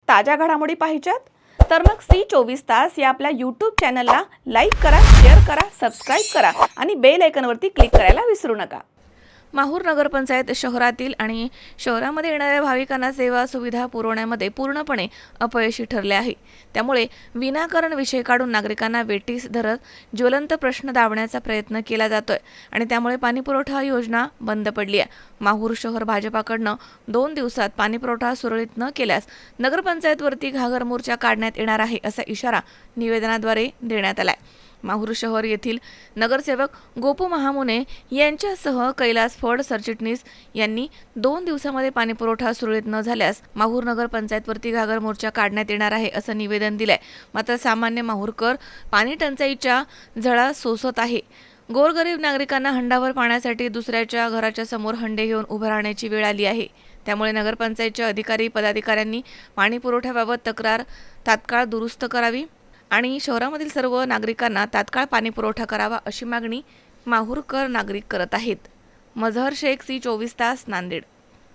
ताज्या घडामोडी पाहिजेत तर मग C24 या आपल्या यूट्यूब चॅनलला लाईक करा, शेअर करा, सबस्क्राईब करा आणि बेल आयकॉनवरती क्लिक करायला विसरू नका। माहूर नगरपंचायत शहरातील आणि शहरामध्ये येणाऱ्या भाविकांना सेवा सुविधा पुरवण्यामध्ये पूर्णपणे अपयशी ठरले आहे। त्यामुळे विनाकारण विषय काढून नागरिकांना वेठीस धरत ज्वलंत प्रश्न दाबण्याचा प्रयत्न केला जातोय आणि त्यामुळे पाणीपुरवठा योजना बंद पडली आहे। माहूर शहर भाजपाकडनं 2 दिवसात पाणीपुरवठा सुरळीत न केल्यास नगरपंचायतवरती घागर मोर्चा काढण्यात येणार आहे असा इशारा निवेदनाद्वारे देण्यात आलाय। माहूर शहर येथील नगरसेवक गोपू महामुने यांच्यासह कैलास फड सरचिटणीस यांनी 2 दिवसांमध्ये पाणीपुरवठा सुरळीत न झाल्यास माहूर नगरपंचायतवरती घागर मोर्चा काढण्यात येणार आहे असं निवेदन दिलंय। मात्र सामान्य माहूरकर पाणी टंचाईच्या झळा सोसत आहे। गोरगरीब नागरिकांना हंडाभर पाण्यासाठी दुसऱ्याच्या घराच्या समोर हंडे घेऊन उभं राहण्याची वेळ आली आहे। त्यामुळे नगरपंचायतच्या अधिकारी पदाधिकाऱ्यांनी पाणी पुरवठ्याबाबत तक्रार तात्काळ दुरुस्त करावी आणि शहरामधील सर्व नागरिकांना तात्काळ पाणी पुरवठा करावा अशी मागणी माहूरकर नागरिक करत आहेत। मजहर शेख, C24 नांदेड।